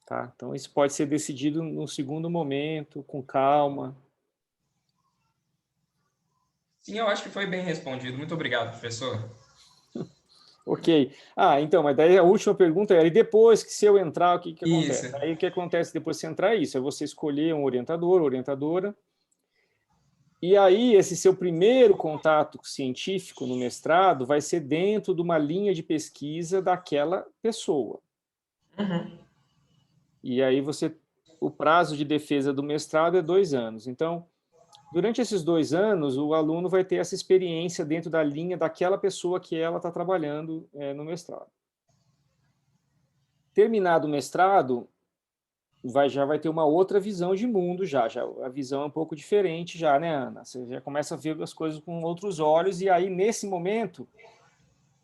tá? Então, isso pode ser decidido no segundo momento, com calma. Sim, eu acho que foi bem respondido. Muito obrigado, professor. Ok. Então, mas daí a última pergunta era, e depois que se eu entrar, o que que Isso. acontece? Aí o que acontece depois de você entrar é isso, é você escolher um orientador, orientadora, e aí esse seu primeiro contato científico no mestrado vai ser dentro de uma linha de pesquisa daquela pessoa. Uhum. E aí o prazo de defesa do mestrado é 2 anos. Então, durante esses 2 anos, o aluno vai ter essa experiência dentro da linha daquela pessoa que ela está trabalhando no mestrado. Terminado o mestrado, já vai ter uma outra visão de mundo já a visão é um pouco diferente já, né, Ana? Você já começa a ver as coisas com outros olhos e aí, nesse momento,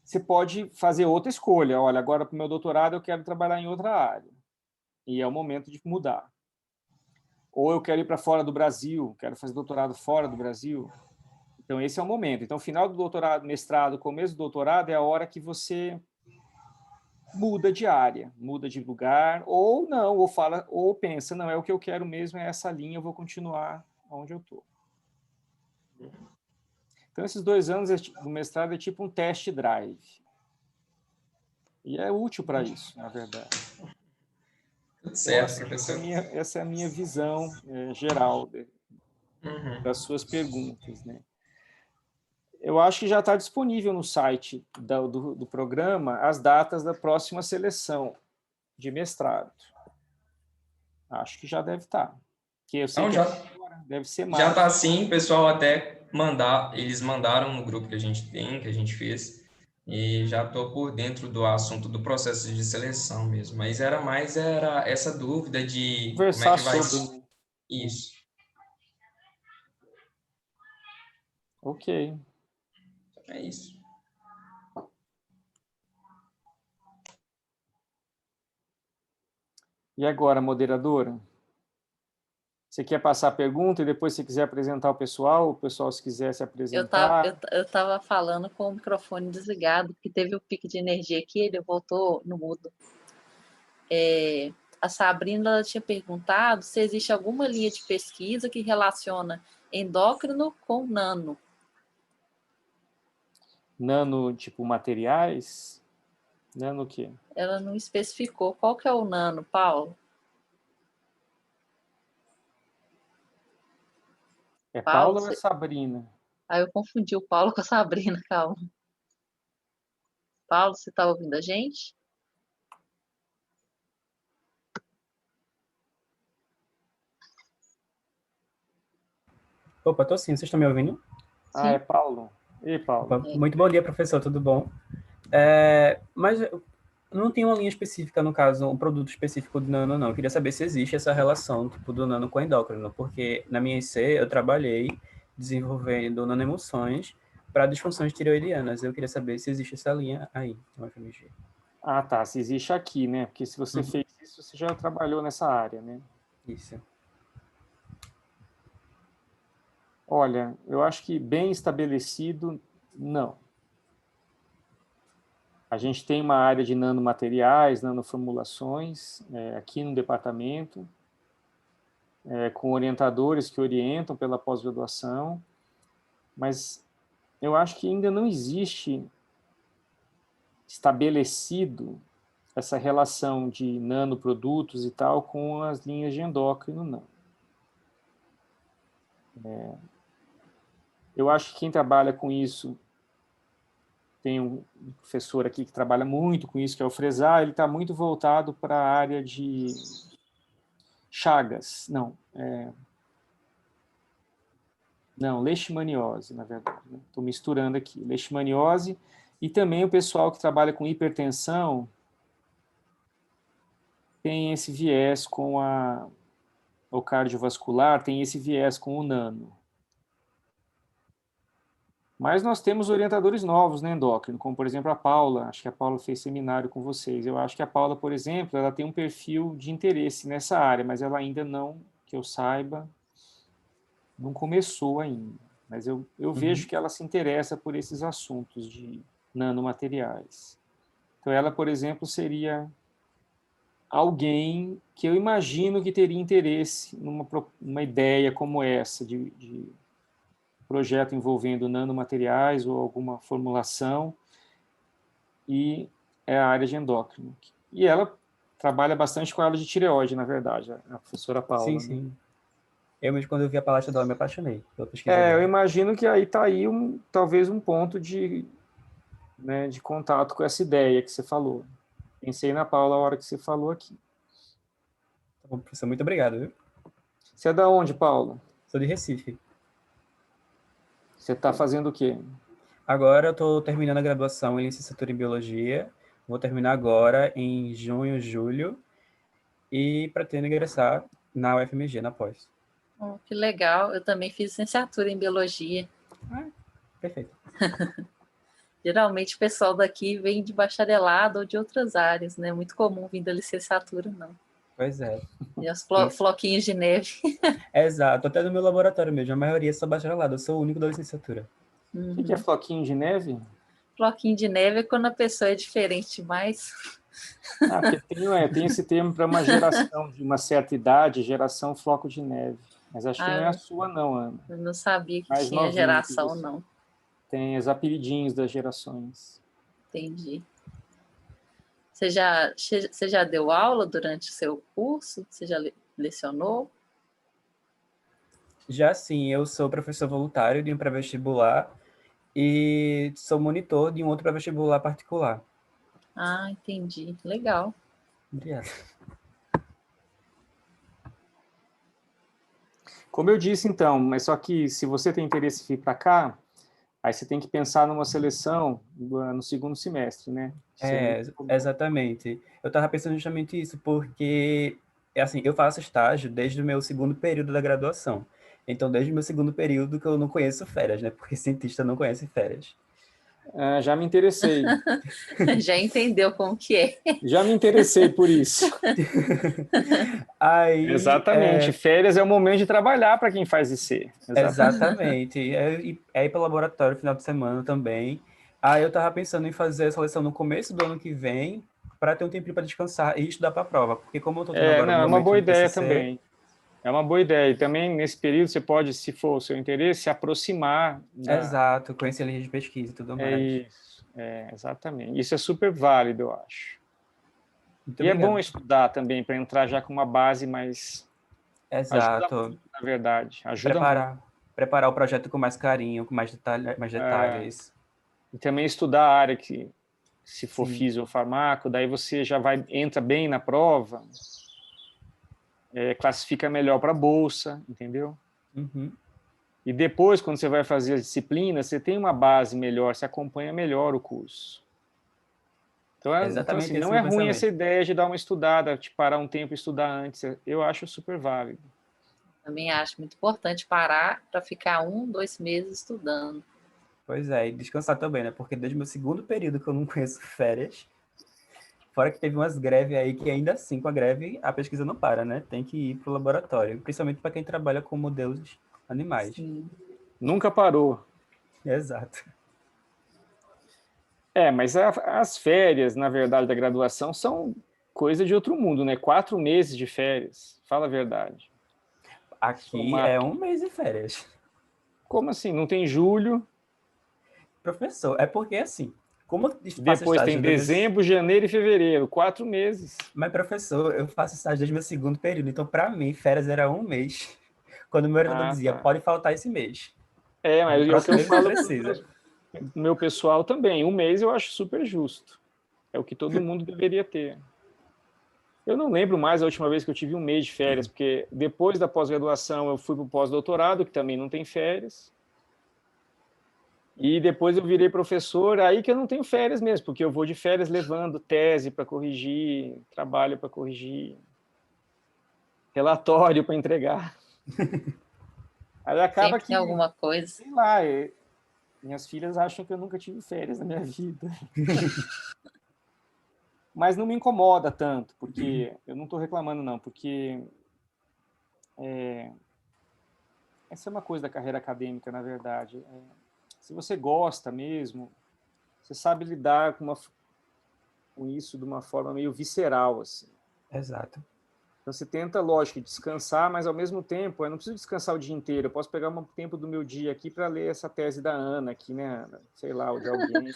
você pode fazer outra escolha. Olha, agora para o meu doutorado eu quero trabalhar em outra área. E é o momento de mudar. Ou eu quero ir para fora do Brasil, quero fazer doutorado fora do Brasil. Então, esse é o momento. Então, final do doutorado, mestrado, começo do doutorado é a hora que você muda de área, muda de lugar, ou não, ou fala, ou pensa, não, é o que eu quero mesmo, é essa linha, eu vou continuar onde eu estou. Então, esses 2 anos do mestrado é tipo um test drive. E é útil para isso, na verdade. Tudo Então, certo, assim, professor. essa é a minha visão geral das Uhum. suas perguntas, né? Eu acho que já está disponível no site do programa as datas da próxima seleção de mestrado. Acho que já deve estar. Que eu sei Então, que já, agora deve ser já tá março. assim, pessoal, até eles mandaram no grupo que a gente tem, que a gente fez, e já tô por dentro do assunto do processo de seleção mesmo, mas era essa dúvida de como é Conversar que vai sobre, né? isso. Ok. É isso. E agora, moderadora? Você quer passar a pergunta e depois, se quiser apresentar o pessoal, se quiser se apresentar. Eu tava falando com o microfone desligado, porque teve o pico de energia aqui, ele voltou no mudo. A Sabrina ela tinha perguntado se existe alguma linha de pesquisa que relaciona endócrino com nano. Nano, tipo, materiais? Nano o quê? Ela não especificou qual que é o nano, Paulo. É Paulo, Paula ou é Sabrina? Aí eu confundi o Paulo com a Sabrina, calma. Paulo, você está ouvindo a gente? Opa, tô sim, vocês estão me ouvindo? Ah, Sim. é Paulo. Ei, Paulo. Opa, muito bom dia, professor, tudo bom? Mas não tem uma linha específica, no caso, um produto específico do nano, não. Eu queria saber se existe essa relação, tipo, do nano com endócrino, porque na minha IC eu trabalhei desenvolvendo nanoemulsões para disfunções tireoidianas. Eu queria saber se existe essa linha aí, no FMG. Ah, tá. Se existe aqui, né? Porque se você Uhum, fez isso, você já trabalhou nessa área, né? isso. Olha, eu acho que bem estabelecido, não. A gente tem uma área de nanomateriais, nanoformulações, aqui no departamento, com orientadores que orientam pela pós-graduação, mas eu acho que ainda não existe estabelecido essa relação de nanoprodutos e tal com as linhas de endócrino, não. Eu acho que quem trabalha com isso, tem um professor aqui que trabalha muito com isso, que é o Fresar, ele está muito voltado para a área de Chagas, não, leishmaniose, na verdade. Estou misturando aqui, leishmaniose, e também o pessoal que trabalha com hipertensão tem esse viés com o cardiovascular, tem esse viés com o nano. Mas nós temos orientadores novos, né, endócrino, como, por exemplo, a Paula. Acho que a Paula fez seminário com vocês. Eu acho que a Paula, por exemplo, ela tem um perfil de interesse nessa área, mas ela ainda não, que eu saiba, não começou ainda. Mas eu vejo que ela se interessa por esses assuntos de nanomateriais. Então, ela, por exemplo, seria alguém que eu imagino que teria interesse numa ideia como essa, de projeto envolvendo nanomateriais ou alguma formulação, e é a área de endócrino. E ela trabalha bastante com a área de tireoide, na verdade, a professora Paula. Sim, né? sim. Eu mesmo, quando eu vi a palestra dela, me apaixonei pela pesquisa Eu dela. imagino que aí está aí talvez um ponto né, de contato com essa ideia que você falou. Pensei na Paula a hora que você falou aqui. Tá bom, professor, muito obrigado, viu? Você é da onde, Paula? Sou de Recife. Você está fazendo o quê? Agora eu estou terminando a graduação em licenciatura em Biologia. Vou terminar agora em junho, julho. E pretendo ingressar na UFMG, na pós. Oh, que legal. Eu também fiz licenciatura em biologia. Perfeito. Geralmente o pessoal daqui vem de bacharelado ou de outras áreas, né? Muito comum vir da licenciatura, não. Pois é. E os floquinhos de neve. Exato. Até no meu laboratório mesmo. A maioria são bacharelado. Eu sou o único da licenciatura. O que é floquinho de neve? Floquinho de neve é quando a pessoa é diferente demais. Porque tem esse termo para uma geração de uma certa idade, geração floco de neve. Mas acho que não é a sua, não, Ana. Eu não sabia que Mais tinha novinho geração, não. Tem os apelidinhos das gerações. Entendi. Você já deu aula durante o seu curso? Você já lecionou? Já sim, eu sou professor voluntário de um pré-vestibular e sou monitor de um outro pré-vestibular particular. Ah, entendi. Legal. Obrigado. Como eu disse, então, mas só que se você tem interesse em vir para cá, aí você tem que pensar numa seleção no segundo semestre, né? Exatamente. Eu estava pensando justamente isso, porque assim, eu faço estágio desde o meu segundo período da graduação. Então, desde o meu segundo período que eu não conheço férias, né? Porque cientista não conhece férias. Já me interessei. Já entendeu como que é. Já me interessei por isso. Aí, Exatamente. Férias é o momento de trabalhar para quem faz IC. exatamente. É ir para o laboratório no final de semana também. Aí eu estava pensando em fazer a seleção no começo do ano que vem, para ter um tempinho para descansar e estudar para a prova. Porque como eu estou tendo agora Não, um é uma momento boa no ideia TCC... também. É uma boa ideia. E também, nesse período, você pode, se for o seu interesse, se aproximar Exato, conhecer a linha de pesquisa e tudo mais. Isso, exatamente. Isso é super válido, eu acho. Muito E é bom obrigado. estudar também, para entrar já com uma base mais... Ajuda Exato. muito, na verdade. Ajuda muito. Preparar o projeto com mais carinho, com mais detalhes. E também estudar a área que, se for Sim. fisiofarmaco, daí você já entra bem na prova, classifica melhor para a bolsa, entendeu? Uhum. E depois, quando você vai fazer as disciplinas, você tem uma base melhor, você acompanha melhor o curso. Então, Exatamente assim, esse não é o é meu ruim essa pensamento. ideia de dar uma estudada, de parar um tempo e estudar antes. Eu acho super válido. Também acho muito importante parar para ficar 2 meses estudando. Pois é, e descansar também, né? Porque desde o meu segundo período que eu não conheço férias, fora que teve umas greves aí que ainda assim, com a greve, a pesquisa não para, né? Tem que ir para o laboratório, principalmente para quem trabalha com modelos animais. Sim. Nunca parou. Exato. Mas as férias, na verdade, da graduação são coisa de outro mundo, né? 4 meses de férias, fala a verdade. Aqui é 1 mês de férias. Como assim? Não tem julho? Professor, é porque assim, como eu faço Depois tem estágio dezembro, janeiro e fevereiro, 4 meses. Mas, professor, eu faço estágio desde meu segundo período, então, para mim, férias era 1 mês. Quando o meu orientador dizia, Tá. pode faltar esse mês. Mas é o que Próximo eu mês você falo precisa. pro meu pessoal também. 1 mês eu acho super justo. É o que todo mundo deveria ter. Eu não lembro mais a última vez que eu tive 1 mês de férias, porque depois da pós-graduação eu fui para o pós-doutorado, que também não tem férias. E depois eu virei professor, aí que eu não tenho férias mesmo, porque eu vou de férias levando tese para corrigir, trabalho para corrigir, relatório para entregar. Aí acaba Sempre que, tem alguma coisa. sei lá, minhas filhas acham que eu nunca tive férias na minha vida. Mas não me incomoda tanto, porque eu não estou reclamando não, porque essa é uma coisa da carreira acadêmica, na verdade. Se você gosta mesmo, você sabe lidar com isso de uma forma meio visceral, assim. Exato. Então, você tenta, lógico, descansar, mas ao mesmo tempo, eu não preciso descansar o dia inteiro. Eu posso pegar um tempo do meu dia aqui para ler essa tese da Ana aqui, né, Ana? Sei lá, ou de alguém.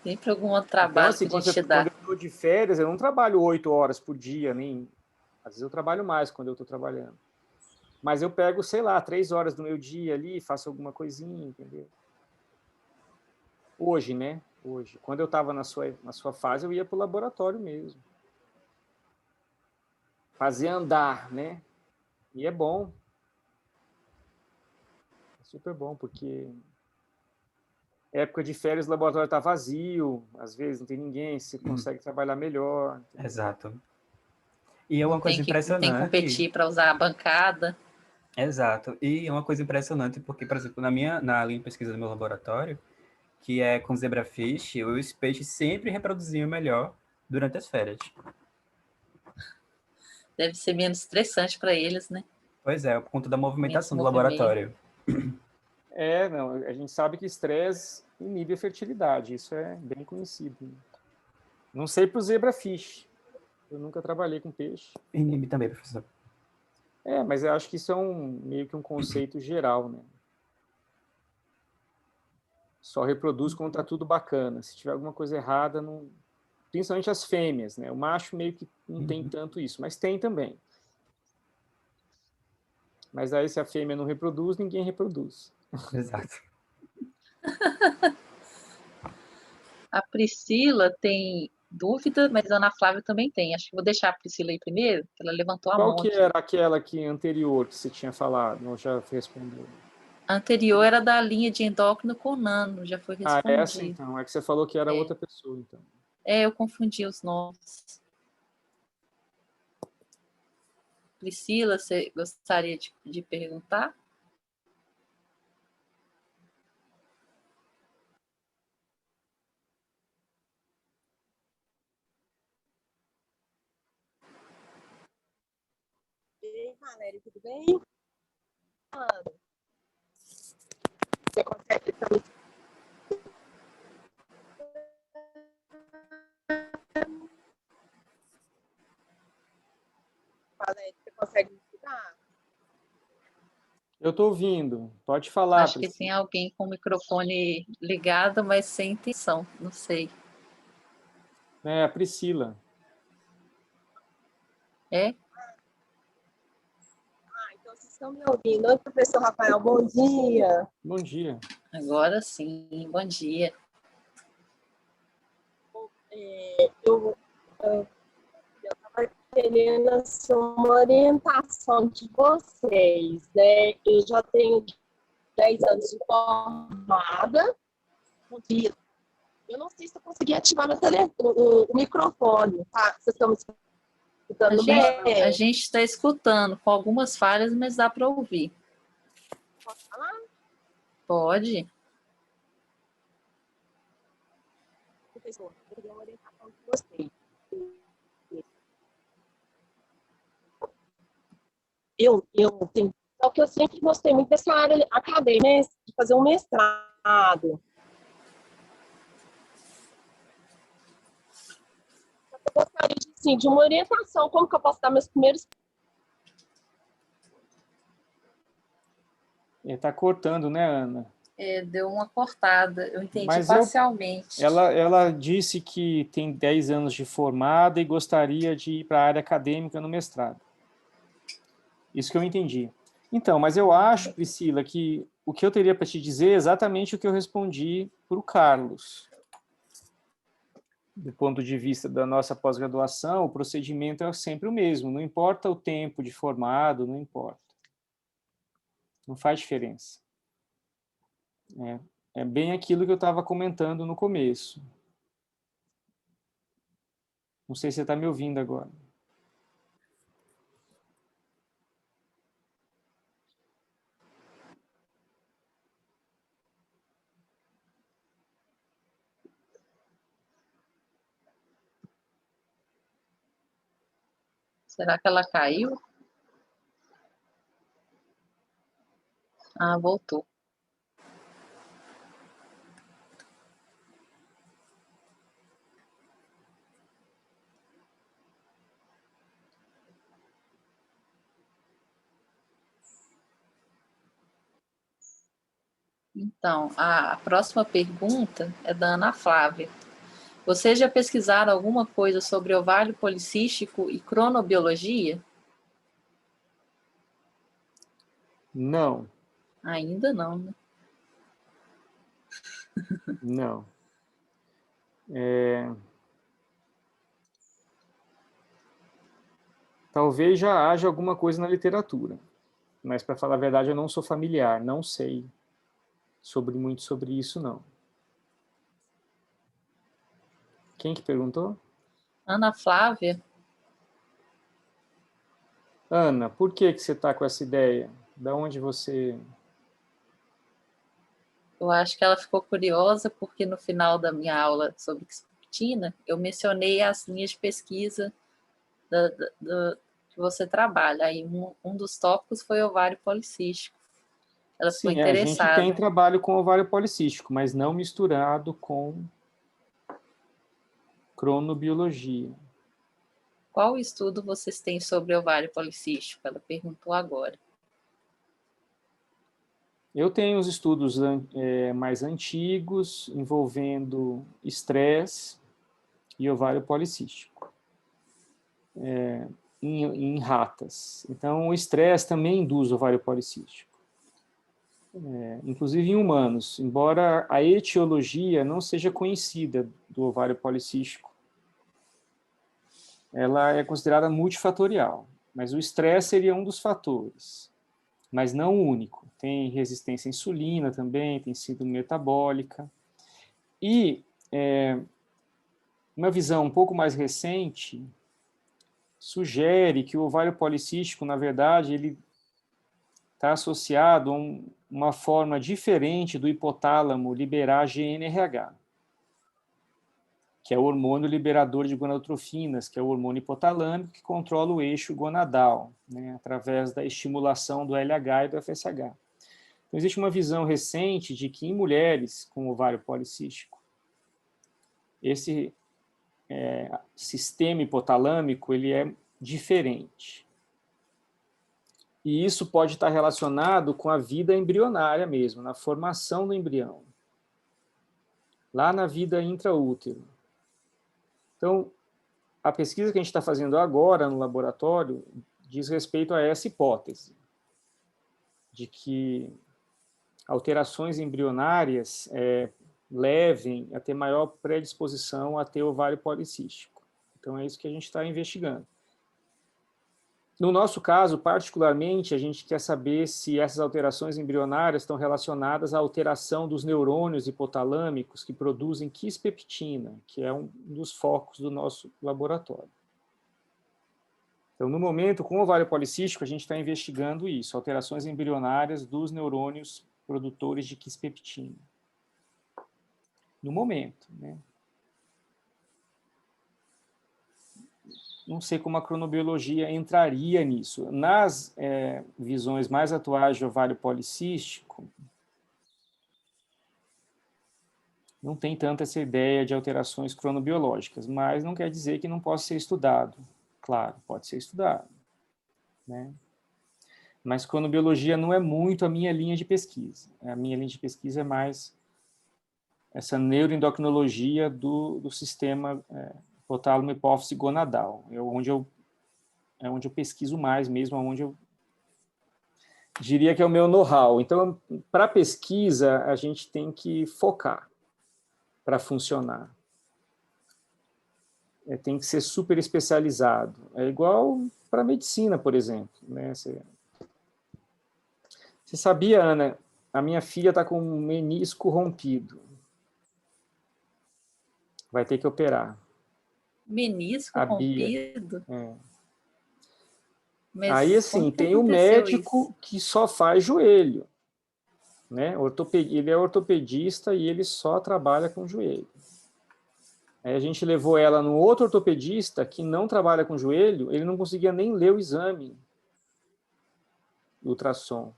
Sempre algum outro Então, trabalho que assim, a gente te quando dá. eu estou de férias, eu não trabalho 8 horas por dia, nem... Às vezes eu trabalho mais quando eu estou trabalhando. Mas eu pego, sei lá, 3 horas do meu dia ali, faço alguma coisinha, entendeu? Hoje, né? Hoje. Quando eu estava na sua fase, eu ia para o laboratório mesmo. Fazer andar, né? E é bom. É super bom, porque época de férias o laboratório está vazio, às vezes não tem ninguém, você consegue trabalhar melhor. Entendeu? Exato. E é Não uma coisa não tem que impressionante. competir para usar a bancada. Exato. E é uma coisa impressionante porque, por exemplo, na linha de pesquisa do meu laboratório, que é com zebrafish, os peixes sempre reproduziam melhor durante as férias. Deve ser menos estressante para eles, né? Pois é, por conta da Menos movimentação do movimento. laboratório. Não, a gente sabe que estresse inibe a fertilidade, isso é bem conhecido. Não sei para o zebrafish, eu nunca trabalhei com peixe. E Nime também, professor. Mas eu acho que isso é meio que um conceito geral, né? Só reproduz quando está tudo bacana. Se tiver alguma coisa errada, não... principalmente as fêmeas, né? O macho meio que não tem tanto isso, mas tem também. Mas aí se a fêmea não reproduz, ninguém reproduz. Exato. A Priscila tem dúvida, mas a Ana Flávia também tem. Acho que vou deixar a Priscila aí primeiro, que ela levantou a Qual mão que aqui. era aquela que anterior que você tinha falado? Não, já respondeu. A anterior era da linha de endócrino com nano, já foi Essa respondido. então. É que você falou que era outra pessoa, então. Eu confundi os nomes. Priscila, você gostaria de perguntar? Ei, Valéria, tudo bem? Você consegue também? Valéria, você consegue me escutar? Eu estou ouvindo. Pode falar, Acho que tem Priscila. alguém com o microfone ligado, mas sem intenção. Não sei. É, a Priscila. É? Então vocês estão me ouvindo. Oi, professor Rafael, bom dia. Bom dia. Agora sim. Bom dia. Eu estava querendo assim, uma orientação de vocês, né? Eu já tenho 10 anos de formada. Eu não sei se eu consegui ativar o microfone, tá? Vocês estão me escutando bem? A gente está escutando com algumas falhas, mas dá para ouvir. Posso falar? Pode. Professor, eu queria uma orientação de vocês. Eu tenho. Só que eu sempre gostei muito dessa área acadêmica, né, de fazer um mestrado. Eu gostaria de, assim, de uma orientação, como que eu posso dar meus primeiros. Está cortando, né, Ana? Deu uma cortada. Eu entendi Mas parcialmente. ela disse que tem 10 anos de formada e gostaria de ir para a área acadêmica no mestrado. Isso que eu entendi. Então, mas eu acho, Priscila, que o que eu teria para te dizer é exatamente o que eu respondi para o Carlos. Do ponto de vista da nossa pós-graduação, o procedimento é sempre o mesmo, não importa o tempo de formado, não importa. Não faz diferença. É bem aquilo que eu estava comentando no começo. Não sei se você está me ouvindo agora. Será que ela caiu? Ah, voltou. Então, a próxima pergunta é da Ana Flávia. Vocês já pesquisaram alguma coisa sobre ovário policístico e cronobiologia? Não, Ainda não, né? não. Talvez já haja alguma coisa na literatura, mas, para falar a verdade, eu não sou familiar, não sei muito sobre isso, não. Quem que perguntou? Ana Flávia, Ana, por que você está com essa ideia? Da onde você... eu acho que ela ficou curiosa porque no final da minha aula sobre cisplatina, eu mencionei as linhas de pesquisa que você trabalha. Aí um dos tópicos foi ovário policístico. Ela ficou Sim, a gente tem interessada. trabalho com ovário policístico, mas não misturado com cronobiologia. Qual estudo vocês têm sobre ovário policístico? Ela perguntou agora. Eu tenho os estudos mais antigos envolvendo estresse e ovário policístico em ratas. Então, o estresse também induz ovário policístico. Inclusive em humanos, embora a etiologia não seja conhecida do ovário policístico, ela é considerada multifatorial, mas o estresse seria um dos fatores, mas não o único. Tem resistência à insulina também, tem síndrome metabólica. E uma visão um pouco mais recente sugere que o ovário policístico, na verdade, ele está associado a uma forma diferente do hipotálamo liberar GnRH, que é o hormônio liberador de gonadotrofinas, que é o hormônio hipotalâmico que controla o eixo gonadal, né, através da estimulação do LH e do FSH. Então, existe uma visão recente de que em mulheres com ovário policístico, esse sistema hipotalâmico ele é diferente. E isso pode estar relacionado com a vida embrionária mesmo, na formação do embrião, lá na vida intraútero. Então, a pesquisa que a gente está fazendo agora no laboratório diz respeito a essa hipótese, de que alterações embrionárias levem a ter maior predisposição a ter ovário policístico. Então, é isso que a gente está investigando. No nosso caso, particularmente, a gente quer saber se essas alterações embrionárias estão relacionadas à alteração dos neurônios hipotalâmicos que produzem quispeptina, que é um dos focos do nosso laboratório. Então, no momento, com o ovário policístico, a gente está investigando isso, alterações embrionárias dos neurônios produtores de quispeptina. No momento, né? Não sei como a cronobiologia entraria nisso. Nas visões mais atuais de ovário policístico, não tem tanto essa ideia de alterações cronobiológicas, mas não quer dizer que não possa ser estudado. Claro, pode ser estudado, né? Mas cronobiologia não é muito a minha linha de pesquisa. A minha linha de pesquisa é mais essa neuroendocrinologia do sistema hipotálamo hipófise gonadal. É onde eu pesquiso mais mesmo, onde eu diria que é o meu know-how. Então, para pesquisa, a gente tem que focar para funcionar. Tem que ser super especializado. É igual para medicina, por exemplo, né? Você sabia, Ana, a minha filha está com um menisco rompido. Vai ter que operar. Menisco A Bia. rompido? Mas aí, assim, tem o médico que só faz joelho, né? Ele é ortopedista e ele só trabalha com joelho. Aí a gente levou ela no outro ortopedista que não trabalha com joelho, ele não conseguia nem ler o exame do ultrassom.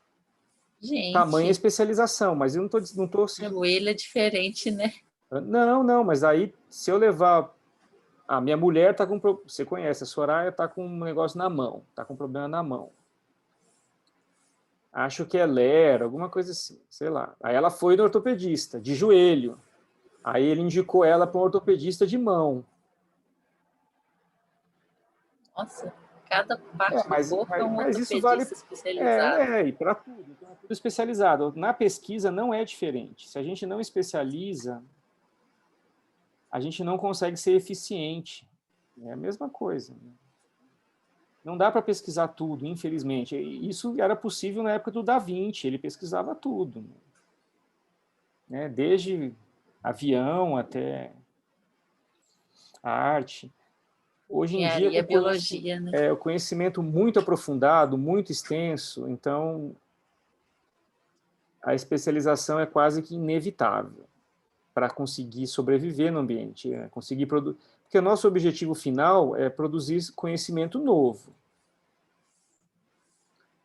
Gente, tamanha especialização, mas eu não tô joelho é diferente, né? Não, mas aí se eu levar a minha mulher tá com, você conhece, a Soraya tá com um negócio na mão, tá com um problema na mão. Acho que é Ler, alguma coisa assim, sei lá. Aí ela foi no ortopedista, de joelho. Aí ele indicou ela para um ortopedista de mão. Nossa, cada parte do Mas, corpo é um mas isso vale... ortopedista especializado. E para tudo. Então é tudo especializado. Na pesquisa não é diferente. Se a gente não especializa, a gente não consegue ser eficiente. É a mesma coisa. Não dá para pesquisar tudo, infelizmente. Isso era possível na época do Da Vinci, ele pesquisava tudo. Né? Desde avião até a arte. Hoje em dia, Engenharia, biologia, né? o conhecimento muito aprofundado, muito extenso, então a especialização é quase que inevitável para conseguir sobreviver no ambiente, conseguir produzir. Porque o nosso objetivo final é produzir conhecimento novo.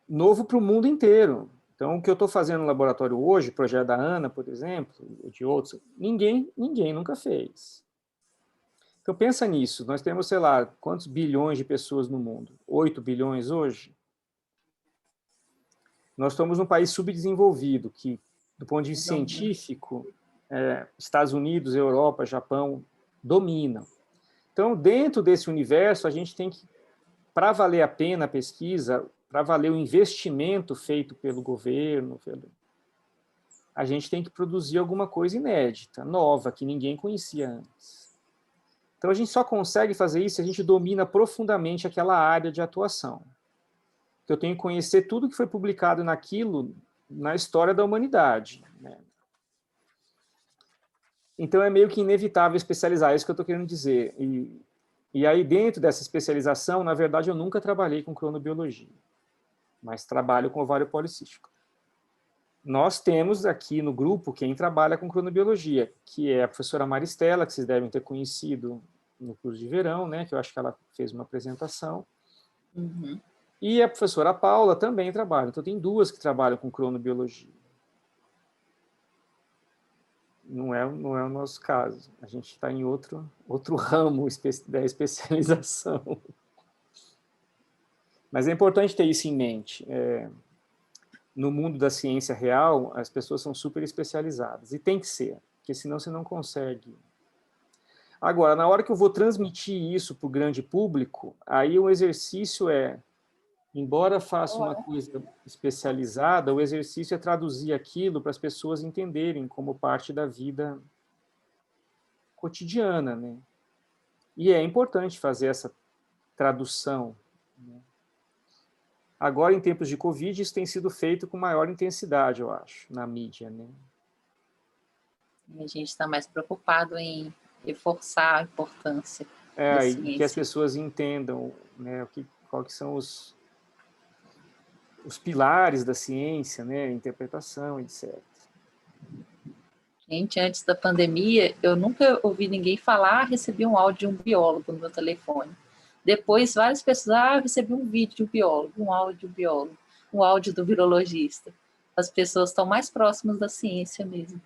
Novo para o mundo inteiro. Então, o que eu estou fazendo no laboratório hoje, o projeto da Ana, por exemplo, ou de outros, ninguém nunca fez. Então, pensa nisso. Nós temos, sei lá, quantos bilhões de pessoas no mundo? 8 bilhões hoje? Nós estamos num país subdesenvolvido, que, do ponto de vista científico, Estados Unidos, Europa, Japão, dominam. Então, dentro desse universo, a gente tem que, para valer a pena a pesquisa, para valer o investimento feito pelo governo, a gente tem que produzir alguma coisa inédita, nova, que ninguém conhecia antes. Então, a gente só consegue fazer isso se a gente domina profundamente aquela área de atuação. Eu tenho que conhecer tudo que foi publicado naquilo na história da humanidade. Né? Então, é meio que inevitável especializar, é isso que eu estou querendo dizer. E aí, dentro dessa especialização, na verdade, eu nunca trabalhei com cronobiologia, mas trabalho com ovário policístico. Nós temos aqui no grupo quem trabalha com cronobiologia, que é a professora Maristela, que vocês devem ter conhecido no curso de verão, né, que eu acho que ela fez uma apresentação. Uhum. E a professora Paula também trabalha. Então, tem duas que trabalham com cronobiologia. Não é o nosso caso. A gente está em outro ramo da especialização. Mas é importante ter isso em mente. No mundo da ciência real, as pessoas são super especializadas. E tem que ser, porque senão você não consegue. Agora, na hora que eu vou transmitir isso para o grande público, aí o exercício embora faça uma coisa especializada, o exercício é traduzir aquilo para as pessoas entenderem como parte da vida cotidiana, né? E é importante fazer essa tradução. Né? Agora, em tempos de Covid, isso tem sido feito com maior intensidade, eu acho, na mídia, né? A gente está mais preocupado em reforçar a importância da E ciência. que as pessoas entendam, né, qual que são os pilares da ciência, né, interpretação, etc. Gente, antes da pandemia, eu nunca ouvi ninguém falar, recebi um áudio de um biólogo no meu telefone. Depois, várias pessoas, recebi um vídeo de um biólogo, um áudio de um biólogo, um áudio do virologista. As pessoas estão mais próximas da ciência mesmo.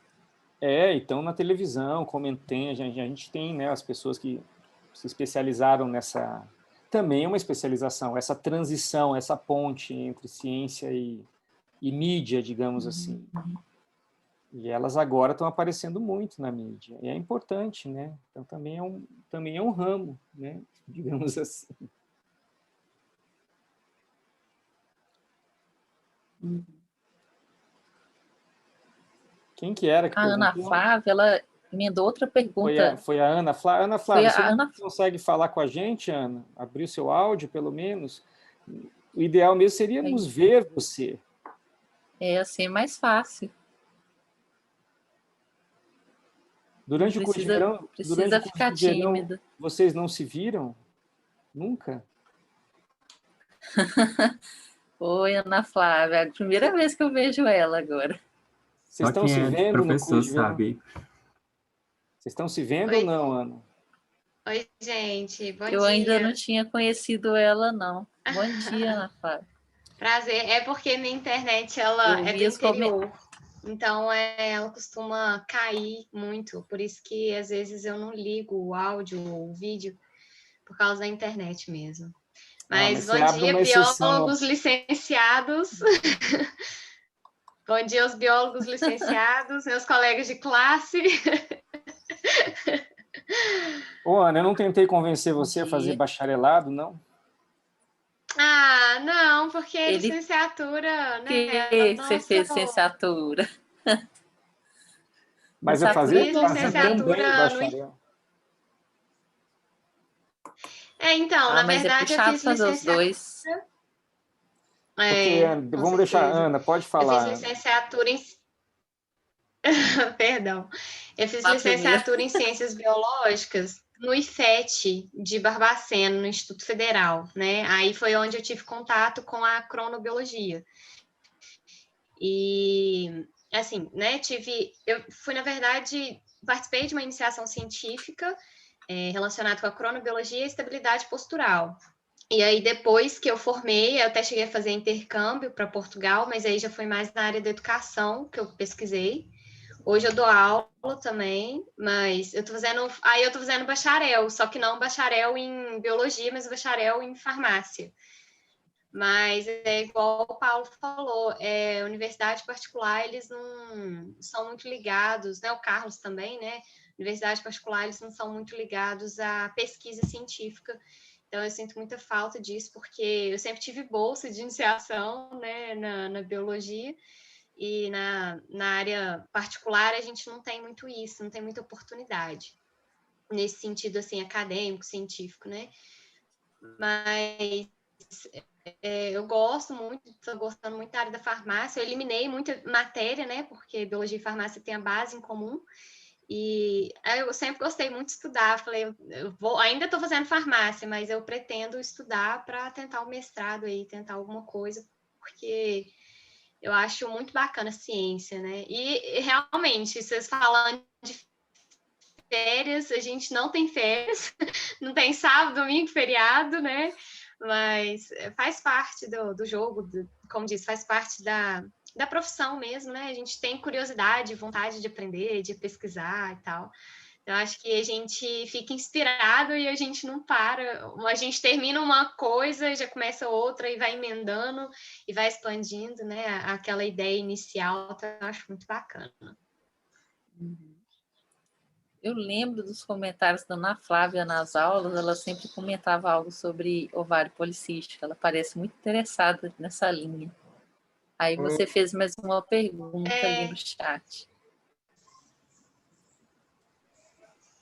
Então na televisão, comentando, a gente tem, né, as pessoas que se especializaram nessa... Também é uma especialização, essa transição, essa ponte entre ciência e mídia, digamos assim. E elas agora estão aparecendo muito na mídia. E é importante, né? Então também é um ramo, né? Digamos assim. Quem que era que perguntou? A Ana Flávia, ela emendou outra pergunta. Foi a Ana Flávia. Ana Flávia, você Ana... consegue falar com a gente, Ana? Abrir o seu áudio, pelo menos? O ideal mesmo seria nos ver você. É assim, mais fácil. Durante o curso de verão, precisa ficar tímida. Vocês não se viram? Nunca? Oi, Ana Flávia. É a primeira vez que eu vejo ela agora. Vocês estão se vendo no curso de verão? Sabe? Vocês estão se vendo ou não, Ana? Oi, gente. Bom dia. Eu ainda não tinha conhecido ela, não. Bom dia, Ana Flávia. Prazer. É porque minha internet ela é do interior. Então, ela costuma cair muito. Por isso que, às vezes, eu não ligo o áudio ou o vídeo por causa da internet mesmo. Mas você bom abre dia, uma exceção. biólogos licenciados. Bom dia aos biólogos licenciados, meus colegas de classe. Ô, Ana, eu não tentei convencer você a fazer bacharelado, não? Ah, não, porque Ele licenciatura, né? que você Nossa, fez licenciatura. Mas eu Licenciatura fazia também licenciatura no... bacharel. Então, na mas é verdade, eu puxado fiz fazer os licenciatura. dois. Porque, Com vamos deixar, certeza. Ana, pode Eu falar. fiz licenciatura em... Perdão. Eu fiz Lá primeiro. licenciatura em Ciências Biológicas no IFET de Barbacena, no Instituto Federal, né? Aí foi onde eu tive contato com a cronobiologia. E, assim, né, eu fui, na verdade, participei de uma iniciação científica relacionada com a cronobiologia e estabilidade postural. E aí, depois que eu formei, eu até cheguei a fazer intercâmbio para Portugal, mas aí já foi mais na área da educação que eu pesquisei. Hoje eu dou aula também, mas eu tô fazendo bacharel, só que não bacharel em biologia, mas bacharel em farmácia. Mas é igual o Paulo falou, universidade particular, eles não são muito ligados, né? O Carlos também, né? Universidade particular, eles não são muito ligados à pesquisa científica. Então, eu sinto muita falta disso, porque eu sempre tive bolsa de iniciação, né, na biologia, e na área particular a gente não tem muito isso, não tem muita oportunidade, nesse sentido, assim, acadêmico, científico, né? Mas eu gosto muito, estou gostando muito da área da farmácia, eu eliminei muita matéria, né, porque biologia e farmácia tem a base em comum, e eu sempre gostei muito de estudar. Falei, ainda estou fazendo farmácia, mas eu pretendo estudar para tentar o mestrado aí, tentar alguma coisa, porque eu acho muito bacana a ciência, né? E realmente, vocês falando de férias, a gente não tem férias, não tem sábado, domingo, feriado, né? Mas faz parte do jogo, como diz, faz parte da profissão mesmo, né? A gente tem curiosidade, vontade de aprender, de pesquisar e tal. Eu acho que a gente fica inspirado e a gente não para. A gente termina uma coisa, já começa outra e vai emendando e vai expandindo, né? Aquela ideia inicial, então eu acho muito bacana. Eu lembro dos comentários da Ana Flávia nas aulas, ela sempre comentava algo sobre ovário policístico, ela parece muito interessada nessa linha. Aí você fez mais uma pergunta ali no chat.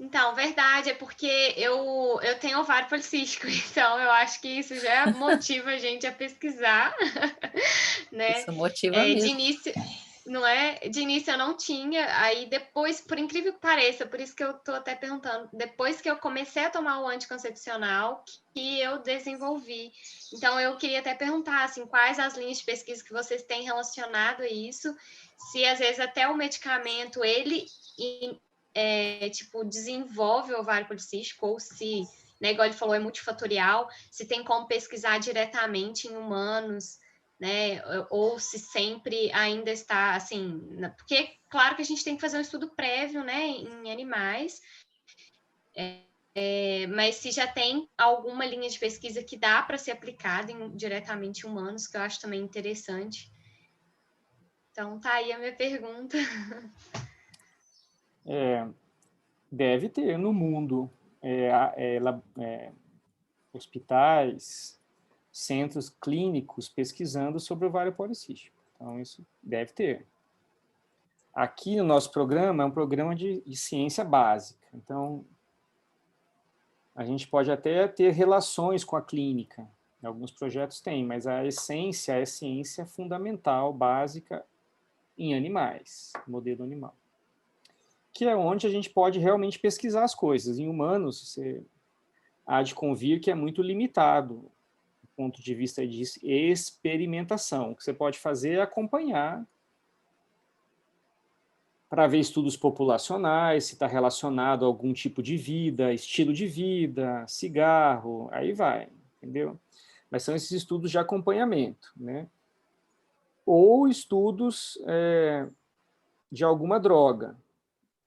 Então, verdade, é porque eu tenho ovário policístico, então eu acho que isso já motiva a gente a pesquisar, né? Isso motiva mesmo. De início, não é? De início eu não tinha, aí depois, por incrível que pareça, por isso que eu tô até perguntando, depois que eu comecei a tomar o anticoncepcional, que eu desenvolvi. Então, eu queria até perguntar, assim, quais as linhas de pesquisa que vocês têm relacionado a isso, se às vezes até o medicamento, ele desenvolve o ovário policístico, ou se, né, igual ele falou, é multifatorial, se tem como pesquisar diretamente em humanos, né, ou se sempre ainda está, assim, porque, claro que a gente tem que fazer um estudo prévio, né, em animais, mas se já tem alguma linha de pesquisa que dá para ser aplicada diretamente em humanos, que eu acho também interessante. Então, tá aí a minha pergunta. Deve ter no mundo hospitais, centros clínicos pesquisando sobre o ovário policístico. Então, isso deve ter. Aqui no nosso programa é um programa de ciência básica. Então, a gente pode até ter relações com a clínica. Alguns projetos têm, mas a essência é ciência fundamental, básica, em animais, modelo animal. Que é onde a gente pode realmente pesquisar as coisas. Em humanos, você há de convir que é muito limitado do ponto de vista de experimentação. O que você pode fazer é acompanhar para ver estudos populacionais, se está relacionado a algum tipo de vida, estilo de vida, cigarro, aí vai, entendeu? Mas são esses estudos de acompanhamento, né? Ou estudos de alguma droga.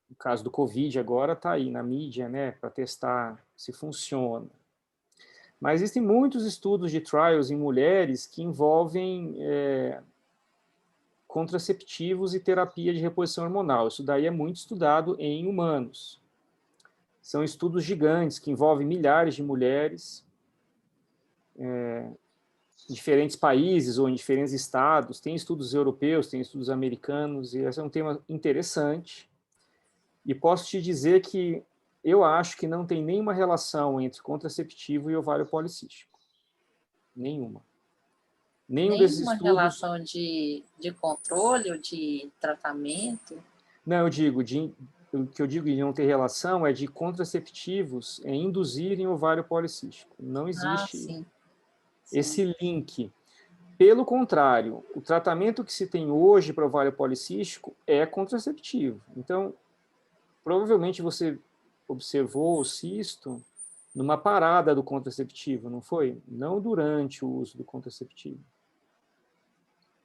No caso do Covid agora está aí na mídia, né, para testar se funciona. Mas existem muitos estudos de trials em mulheres que envolvem contraceptivos e terapia de reposição hormonal. Isso daí é muito estudado em humanos. São estudos gigantes que envolvem milhares de mulheres em diferentes países ou em diferentes estados. Tem estudos europeus, tem estudos americanos, e esse é um tema interessante. E posso te dizer que eu acho que não tem nenhuma relação entre contraceptivo e ovário policístico. Nenhuma. Nenhum desses Nenhuma estudos... relação de controle ou de tratamento? Não, eu digo, o que eu digo de não ter relação é de contraceptivos induzirem ovário policístico. Não existe Sim. esse link. Pelo contrário, o tratamento que se tem hoje para ovário policístico é contraceptivo. Então, provavelmente você observou o cisto numa parada do contraceptivo, não foi? Não durante o uso do contraceptivo.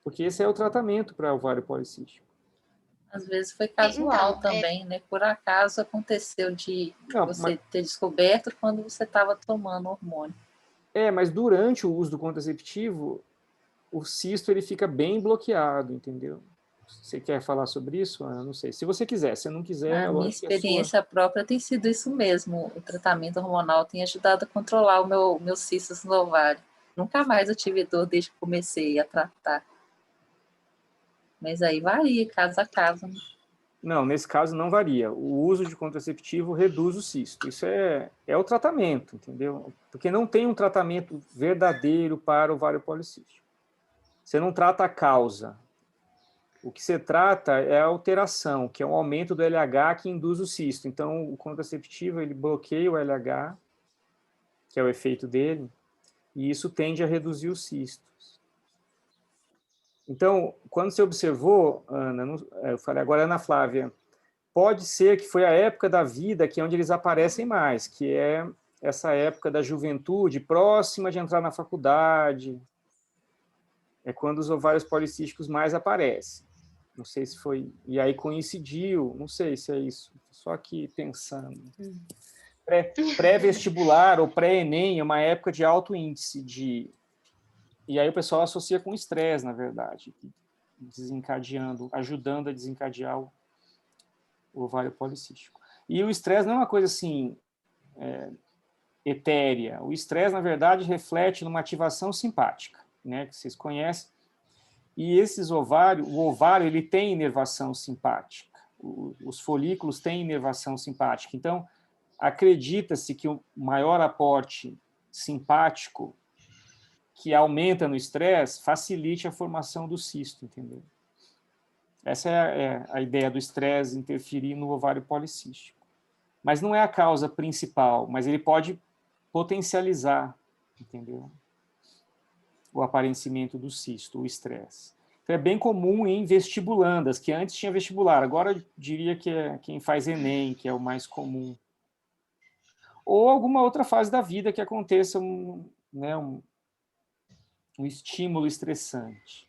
Porque esse é o tratamento para ovário policístico. Às vezes foi casual também, né? Por acaso aconteceu de você ter descoberto quando você estava tomando hormônio. Mas durante o uso do contraceptivo, o cisto ele fica bem bloqueado, entendeu? Você quer falar sobre isso? Eu não sei. Se você quiser, se não quiser... A minha experiência própria tem sido isso mesmo. O tratamento hormonal tem ajudado a controlar o meu cistos no ovário. Nunca mais eu tive dor desde que comecei a tratar. Mas aí varia, caso a caso. Né? Não, nesse caso não varia. O uso de contraceptivo reduz o cisto. Isso é o tratamento, entendeu? Porque não tem um tratamento verdadeiro para o ovário policístico. Você não trata a causa. O que você trata é a alteração, que é um aumento do LH que induz o cisto. Então, o contraceptivo ele bloqueia o LH, que é o efeito dele, e isso tende a reduzir os cistos. Então, quando você observou, Ana, eu falei agora, Ana Flávia, pode ser que foi a época da vida que é onde eles aparecem mais, que é essa época da juventude, próxima de entrar na faculdade, é quando os ovários policísticos mais aparecem. Não sei se foi... E aí coincidiu, não sei se é isso, só aqui pensando. Pré-vestibular ou pré-ENEM é uma época de alto índice de... E aí o pessoal associa com estresse, na verdade, desencadeando, ajudando a desencadear o ovário policístico. E o estresse não é uma coisa assim etérea. O estresse, na verdade, reflete numa ativação simpática, né, que vocês conhecem. E esses ovários, o ovário ele tem inervação simpática. Os folículos têm inervação simpática. Então, acredita-se que o maior aporte simpático que aumenta no estresse, facilite a formação do cisto, entendeu? Essa é a ideia do estresse interferir no ovário policístico. Mas não é a causa principal, mas ele pode potencializar, entendeu? O aparecimento do cisto, o estresse. Então, é bem comum em vestibulandas, que antes tinha vestibular, agora eu diria que é quem faz ENEM, que é o mais comum. Ou alguma outra fase da vida que aconteça um estímulo estressante.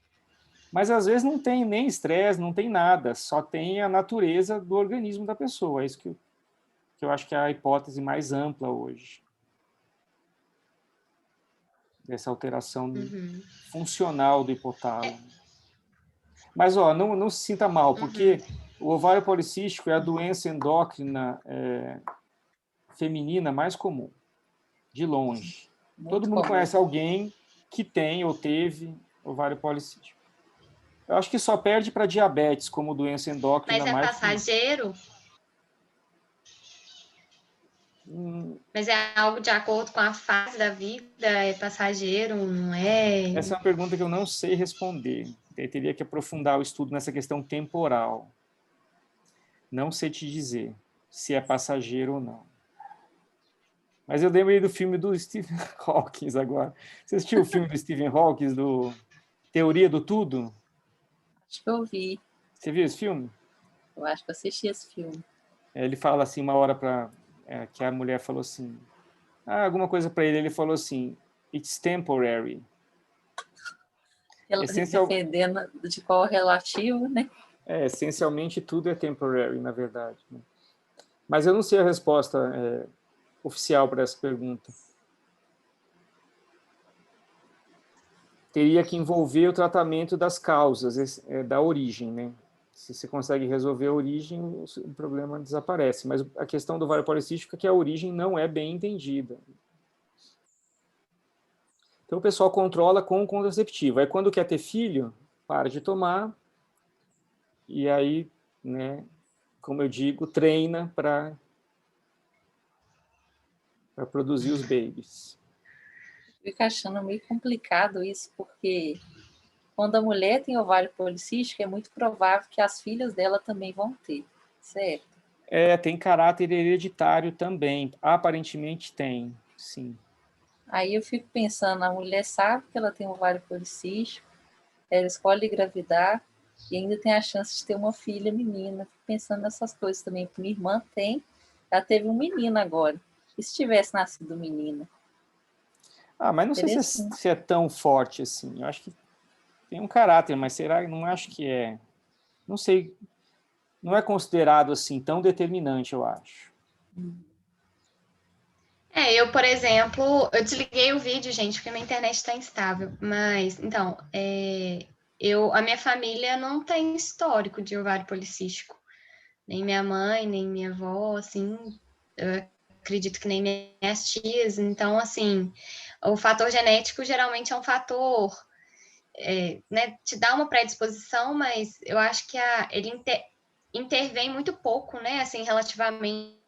Mas, às vezes, não tem nem estresse, não tem nada, só tem a natureza do organismo da pessoa. É isso que eu acho que é a hipótese mais ampla hoje. Dessa alteração funcional do hipotálamo. Mas, não se sinta mal, porque o ovário policístico é a doença endócrina feminina mais comum, de longe. Todo mundo conhece alguém que tem ou teve ovário policístico. Eu acho que só perde para diabetes como doença endócrina mais... Mas é passageiro? Mas é algo de acordo com a fase da vida? É passageiro, não é? Essa é uma pergunta que eu não sei responder. Eu teria que aprofundar o estudo nessa questão temporal. Não sei te dizer se é passageiro ou não. Mas eu lembrei do filme do Stephen Hawking agora. Você assistiu o filme do Stephen Hawking, do Teoria do Tudo? Acho que eu vi. Você viu esse filme? Eu acho que eu assisti esse filme. Ele fala assim, uma hora que a mulher falou assim, alguma coisa para ele falou assim, it's temporary. Dependendo de qual relativo, né? Essencialmente tudo é temporary, na verdade. Né? Mas eu não sei a resposta oficial para essa pergunta. teria que envolver o tratamento das causas, da origem, né? Se você consegue resolver a origem, o problema desaparece. Mas a questão do ovário policístico é que a origem não é bem entendida. Então, o pessoal controla com o contraceptivo. Aí, quando quer ter filho, para de tomar, e aí, né, como eu digo, treina para produzir os babies. Fico achando meio complicado isso, porque quando a mulher tem ovário policístico, é muito provável que as filhas dela também vão ter, certo? Tem caráter hereditário também. Aparentemente tem, sim. Aí eu fico pensando, a mulher sabe que ela tem ovário policístico, ela escolhe engravidar e ainda tem a chance de ter uma filha menina. Fico pensando nessas coisas também, porque minha irmã ela teve um menino agora. E se tivesse nascido menina? Mas não sei se é tão forte assim. Eu acho que tem um caráter, mas será? Não acho que é. Não sei. Não é considerado assim tão determinante, eu acho. Eu, por exemplo, eu desliguei o vídeo, gente, porque minha internet está instável. Mas, então, a minha família não tem histórico de ovário policístico. Nem minha mãe, nem minha avó, assim, eu acredito que nem minhas tias. Então, assim, o fator genético geralmente é um fator, né, te dá uma predisposição, mas eu acho que ele intervém muito pouco, né, assim, relativamente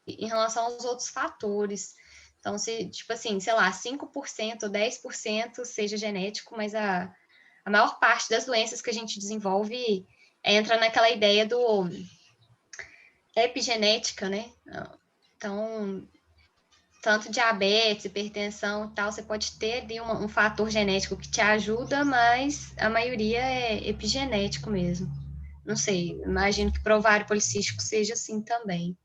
em relação aos outros fatores. Então, se, tipo assim, sei lá, 5% ou 10% seja genético, mas a maior parte das doenças que a gente desenvolve entra naquela ideia do epigenética, né? Então, tanto diabetes, hipertensão e tal, você pode ter ali um fator genético que te ajuda, mas a maioria é epigenético mesmo. Não sei, imagino que para o ovário policístico seja assim também.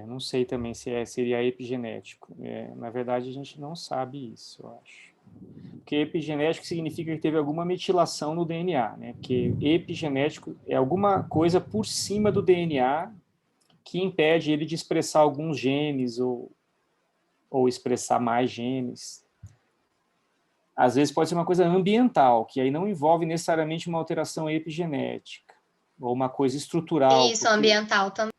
Não sei também se seria epigenético. Na verdade, a gente não sabe isso, eu acho. Porque epigenético significa que teve alguma metilação no DNA, né? Porque epigenético é alguma coisa por cima do DNA que impede ele de expressar alguns genes ou expressar mais genes. Às vezes pode ser uma coisa ambiental, que aí não envolve necessariamente uma alteração epigenética, ou uma coisa estrutural. Isso, ambiental também.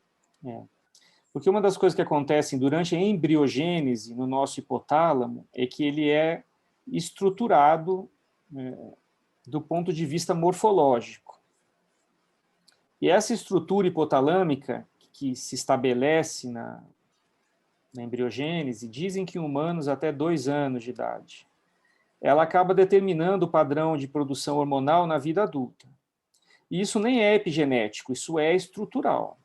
Porque uma das coisas que acontecem durante a embriogênese no nosso hipotálamo é que ele é estruturado do ponto de vista morfológico. E essa estrutura hipotalâmica que se estabelece na embriogênese, dizem que em humanos até 2 anos de idade, ela acaba determinando o padrão de produção hormonal na vida adulta. E isso nem é epigenético, isso é estrutural.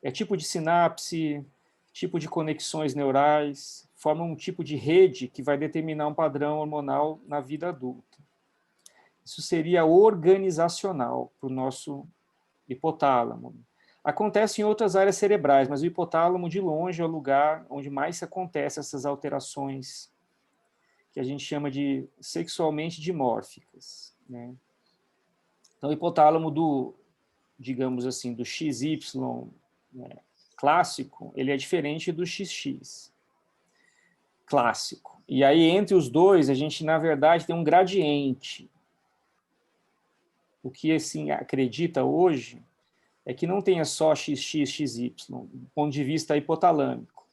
É tipo de sinapse, tipo de conexões neurais, forma um tipo de rede que vai determinar um padrão hormonal na vida adulta. Isso seria organizacional para o nosso hipotálamo. Acontece em outras áreas cerebrais, mas o hipotálamo, de longe, é o lugar onde mais acontecem essas alterações que a gente chama de sexualmente dimórficas, né? Então, o hipotálamo digamos assim, do XY, né, clássico, ele é diferente do XX clássico. E aí, entre os dois, a gente, na verdade, tem um gradiente. O que, assim, acredita hoje é que não tenha só XX, XY, do ponto de vista hipotalâmico.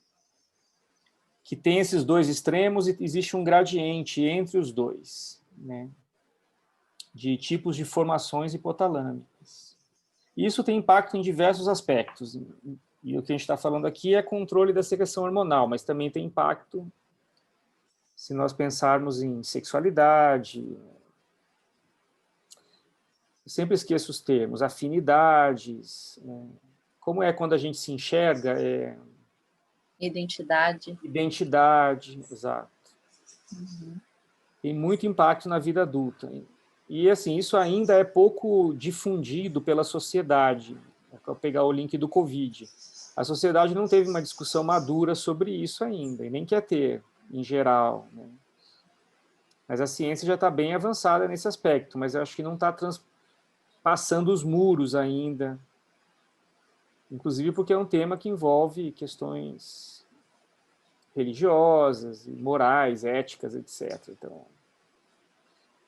Que tem esses dois extremos e existe um gradiente entre os dois, né, de tipos de formações hipotalâmicas. Isso tem impacto em diversos aspectos. E o que a gente está falando aqui é controle da secreção hormonal, mas também tem impacto se nós pensarmos em sexualidade. Eu sempre esqueço os termos, afinidades, né? Como é quando a gente se enxerga? Identidade. Identidade, exato. Uhum. Tem muito impacto na vida adulta. E, assim, isso ainda é pouco difundido pela sociedade. Vou pegar o link do Covid. A sociedade não teve uma discussão madura sobre isso ainda, e nem quer ter, em geral, né? Mas a ciência já está bem avançada nesse aspecto, mas eu acho que não está passando os muros ainda, inclusive porque é um tema que envolve questões religiosas, morais, éticas, etc. Então,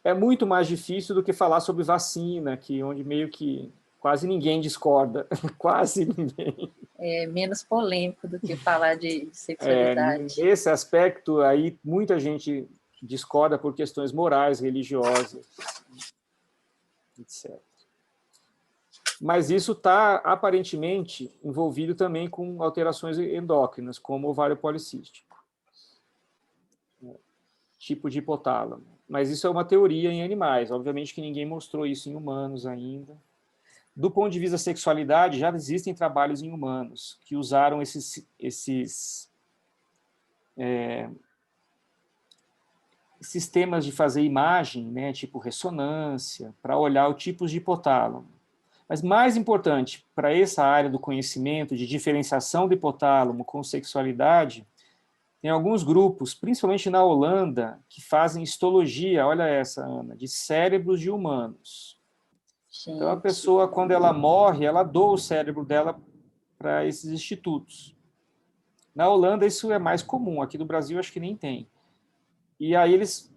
é muito mais difícil do que falar sobre vacina, que onde meio que quase ninguém discorda, quase ninguém. É menos polêmico do que falar de sexualidade. Nesse aspecto, aí muita gente discorda por questões morais, religiosas, etc. Mas isso está, aparentemente, envolvido também com alterações endócrinas, como ovário policístico, tipo de hipotálamo. Mas isso é uma teoria em animais. Obviamente que ninguém mostrou isso em humanos ainda. Do ponto de vista da sexualidade, já existem trabalhos em humanos que usaram esses sistemas de fazer imagem, né, tipo ressonância, para olhar o tipos de hipotálamo. Mas mais importante, para essa área do conhecimento de diferenciação do hipotálamo com sexualidade, tem alguns grupos, principalmente na Holanda, que fazem histologia, olha essa, Ana, de cérebros de humanos. Então, a pessoa, quando ela morre, ela doa o cérebro dela para esses institutos. Na Holanda, isso é mais comum. Aqui no Brasil, acho que nem tem. E aí eles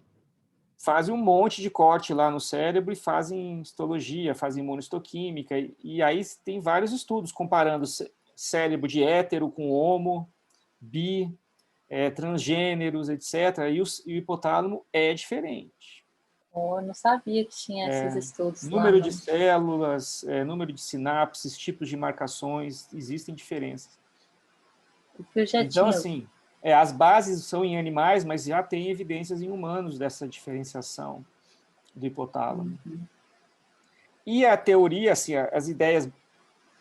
fazem um monte de corte lá no cérebro e fazem histologia, fazem imunohistoquímica. E aí tem vários estudos comparando cérebro de hétero com homo, bi, transgêneros, etc. E o hipotálamo é diferente. Oh, eu não sabia que tinha esses estudos número lá, de células, número de sinapses, tipos de marcações, existem diferenças. Então, assim, as bases são em animais, mas já tem evidências em humanos dessa diferenciação do hipotálamo. Uhum. E a teoria, assim, as ideias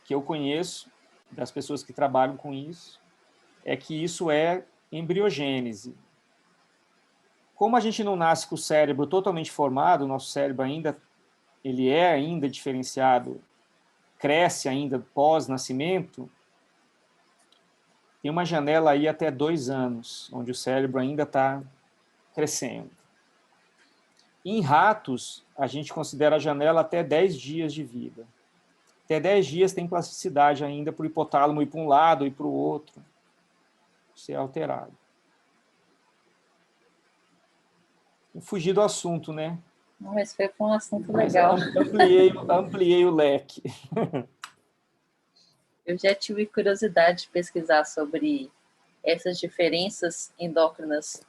que eu conheço das pessoas que trabalham com isso, é que isso é embriogênese. Como a gente não nasce com o cérebro totalmente formado, o nosso cérebro ele é ainda diferenciado, cresce ainda pós-nascimento, tem uma janela aí até 2 anos, onde o cérebro ainda está crescendo. Em ratos, a gente considera a janela até 10 dias de vida. Até 10 dias tem plasticidade ainda para o hipotálamo ir para um lado e para o outro, ser alterado. Fugir do assunto, né? Não, mas foi um assunto legal. Ampliei o leque. Eu já tive curiosidade de pesquisar sobre essas diferenças endócrinas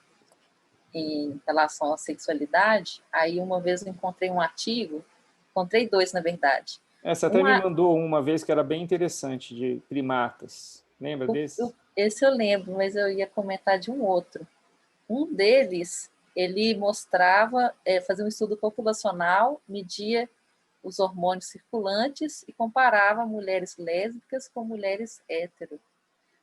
em relação à sexualidade. Aí uma vez eu encontrei um artigo, encontrei 2, na verdade. Você até me mandou uma vez que era bem interessante, de primatas. Lembra desse? Esse eu lembro, mas eu ia comentar de um outro. Um deles, ele mostrava, fazia um estudo populacional, media os hormônios circulantes e comparava mulheres lésbicas com mulheres hétero.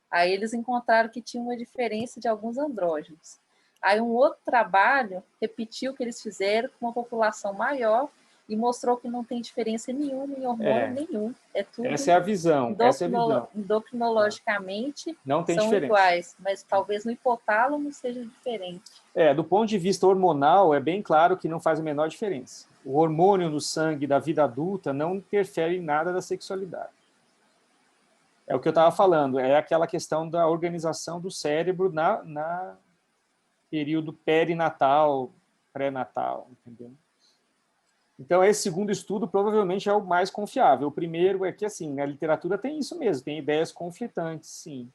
Aí eles encontraram que tinha uma diferença de alguns andrógenos. Aí um outro trabalho repetiu o que eles fizeram com uma população maior e mostrou que não tem diferença nenhuma em hormônio nenhum. É tudo essa é a visão. Endocrinologicamente não tem são diferença. Iguais, mas talvez no hipotálamo seja diferente. Do ponto de vista hormonal, é bem claro que não faz a menor diferença. O hormônio no sangue da vida adulta não interfere em nada da sexualidade. É o que eu estava falando, é aquela questão da organização do cérebro na período perinatal, pré-natal, entendeu? Então, esse segundo estudo provavelmente é o mais confiável. O primeiro é que, assim, na literatura tem isso mesmo, tem ideias conflitantes, sim.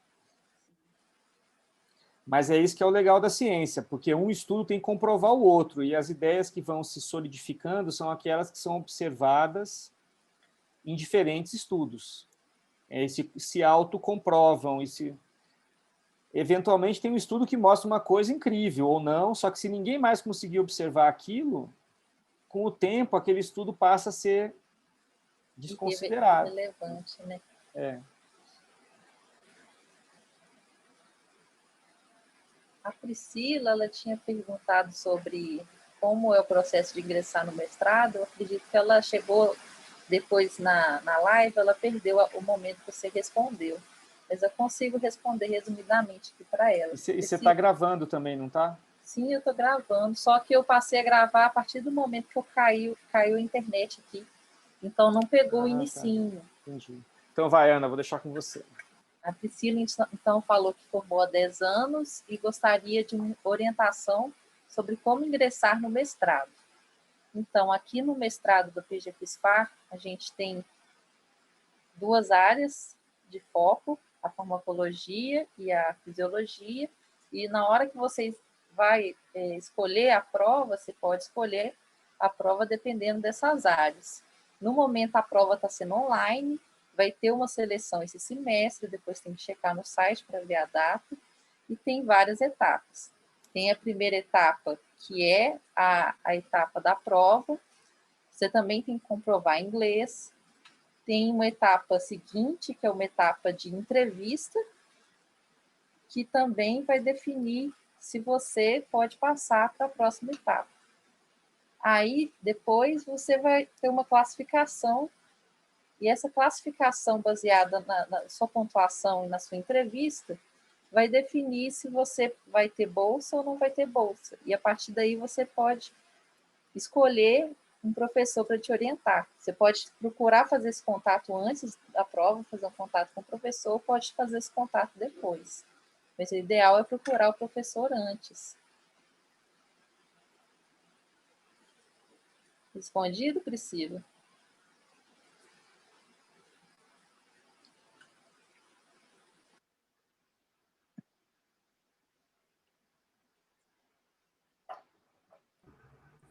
Mas é isso que é o legal da ciência, porque um estudo tem que comprovar o outro, e as ideias que vão se solidificando são aquelas que são observadas em diferentes estudos. Se autocomprovam, eventualmente tem um estudo que mostra uma coisa incrível, ou não, só que se ninguém mais conseguir observar aquilo, com o tempo, aquele estudo passa a ser desconsiderado. Relevante, né? A Priscila, ela tinha perguntado sobre como é o processo de ingressar no mestrado. Eu acredito que ela chegou depois na live, ela perdeu o momento que você respondeu. Mas eu consigo responder resumidamente aqui para ela. E você está gravando também, não está? Sim, eu estou gravando, só que eu passei a gravar a partir do momento que caiu a internet aqui. Então, não pegou o inicinho. Tá. Entendi. Então vai, Ana, vou deixar com você. A Priscila, então, falou que formou há 10 anos e gostaria de uma orientação sobre como ingressar no mestrado. Então, aqui no mestrado do PGFISPAR, a gente tem 2 áreas de foco, a farmacologia e a fisiologia, e na hora que você vai escolher a prova, você pode escolher a prova dependendo dessas áreas. No momento, a prova está sendo online, vai ter uma seleção esse semestre, depois tem que checar no site para ver a data, e tem várias etapas. Tem a primeira etapa, que é a etapa da prova, você também tem que comprovar inglês. Tem uma etapa seguinte, que é uma etapa de entrevista, que também vai definir se você pode passar para a próxima etapa. Aí, depois, você vai ter uma classificação, e essa classificação baseada na sua pontuação e na sua entrevista vai definir se você vai ter bolsa ou não vai ter bolsa. E, a partir daí, você pode escolher um professor para te orientar. Você pode procurar fazer esse contato antes da prova, fazer um contato com o professor, pode fazer esse contato depois. Mas o ideal é procurar o professor antes. Respondido, Priscila?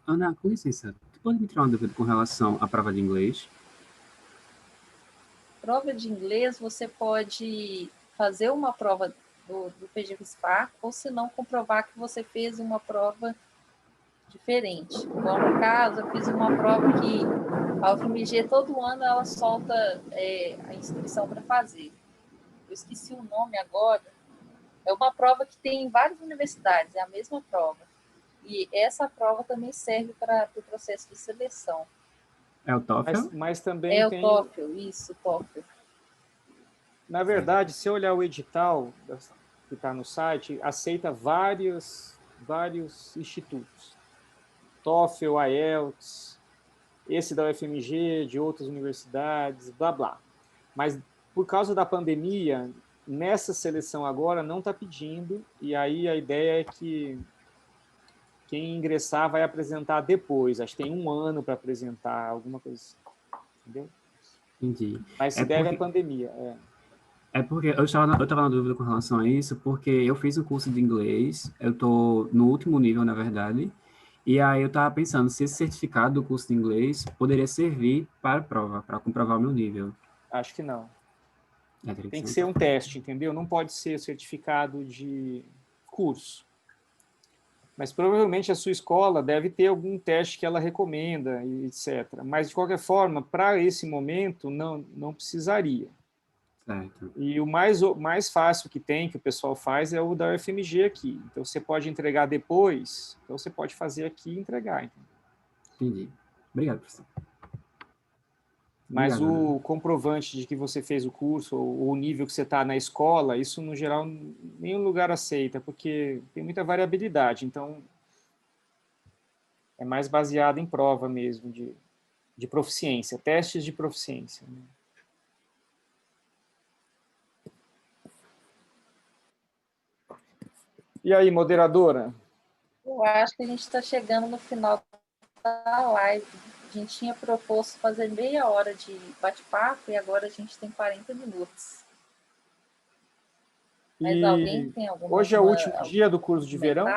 Ana, com licença, tu pode me tirar uma dúvida com relação à prova de inglês? Prova de inglês, você pode fazer uma prova do PGFISPAR, ou se não, comprovar que você fez uma prova diferente. Igual no caso, eu fiz uma prova que a UFMG, todo ano, ela solta a inscrição para fazer. Eu esqueci o nome agora. É uma prova que tem em várias universidades, é a mesma prova. E essa prova também serve para o processo de seleção. É o TOEFL? Mas também É o tem... TOEFL, isso, TOEFL. Na verdade, se eu olhar o edital que está no site, aceita vários institutos. TOEFL, IELTS, esse da UFMG, de outras universidades, blá, blá. Mas, por causa da pandemia, nessa seleção agora não está pedindo, e aí a ideia é que quem ingressar vai apresentar depois. Acho que tem 1 ano para apresentar, alguma coisa assim. Entendeu? Entendi. Mas se deve à pandemia. É porque eu estava na dúvida com relação a isso, porque eu fiz o curso de inglês, eu estou no último nível, na verdade, e aí eu estava pensando se esse certificado do curso de inglês poderia servir para a prova, para comprovar o meu nível. Acho que não. Teria Tem que um ser um teste, entendeu? Não pode ser certificado de curso. Mas provavelmente a sua escola deve ter algum teste que ela recomenda, etc. Mas, de qualquer forma, para esse momento, não precisaria. Certo. E o mais fácil que tem, que o pessoal faz, é o da UFMG aqui. Então, você pode entregar depois, então você pode fazer aqui e entregar. Entendi. Obrigado, professor. Mas Obrigado, o Ana. comprovante de que você fez o curso, ou o nível que você está na escola, isso, no geral, nenhum lugar aceita, porque tem muita variabilidade. Então, é mais baseado em prova mesmo, de proficiência, testes de proficiência. Né? E aí, moderadora? Eu acho que a gente está chegando no final da live. A gente tinha proposto fazer meia hora de bate-papo e agora a gente tem 40 minutos. Mas alguém tem hoje é o último dia do curso de verão?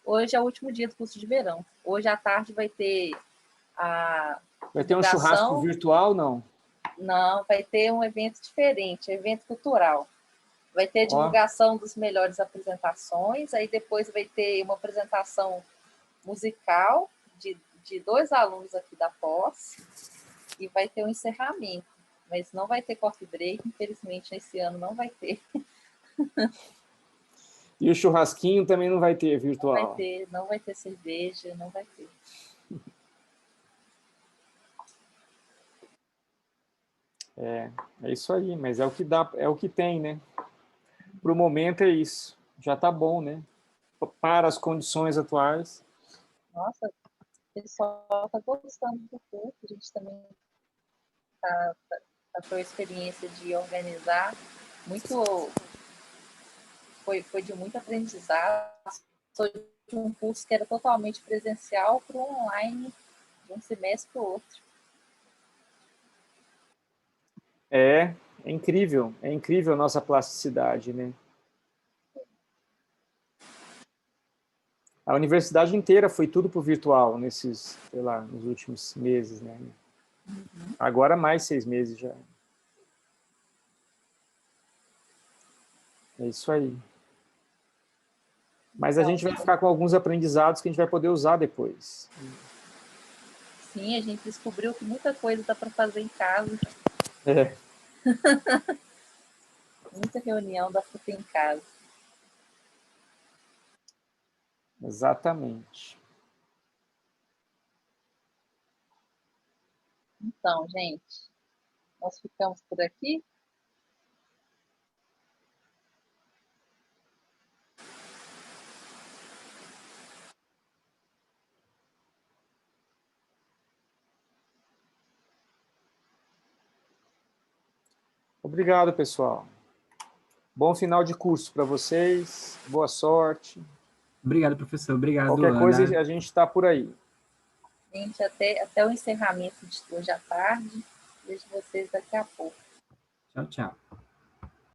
Hoje é o último dia do curso de verão. Hoje à tarde vai ter a Vai ter um churrasco virtual, não? Não, vai ter um evento diferente, evento cultural. Vai ter a divulgação dos melhores apresentações, aí depois vai ter uma apresentação musical de 2 alunos aqui da pós e vai ter um encerramento. Mas não vai ter coffee break, infelizmente, esse ano não vai ter. E o churrasquinho também não vai ter virtual? Não vai ter cerveja, não vai ter. É isso aí, mas é o que dá, é o que tem, né? Para o momento é isso. Já está bom, né? Para as condições atuais. Nossa, o pessoal está gostando do curso, a gente também está com a experiência de organizar. muito foi de muito aprendizado. Sou de um curso que era totalmente presencial para o online, de um semestre para o outro. É incrível a nossa plasticidade, né? A universidade inteira foi tudo para o virtual nesses, sei lá, nos últimos meses, né? Agora mais 6 meses já. É isso aí. Mas a gente vai ficar com alguns aprendizados que a gente vai poder usar depois. Sim, a gente descobriu que muita coisa dá para fazer em casa. É. Muita reunião dá para ter em casa. Exatamente. Então, gente, nós ficamos por aqui. Obrigado, pessoal. Bom final de curso para vocês. Boa sorte. Obrigado, professor. Obrigado, Qualquer Ana. coisa, a gente está por aí. Gente, até o encerramento de hoje à tarde. Vejo vocês daqui a pouco. Tchau, tchau.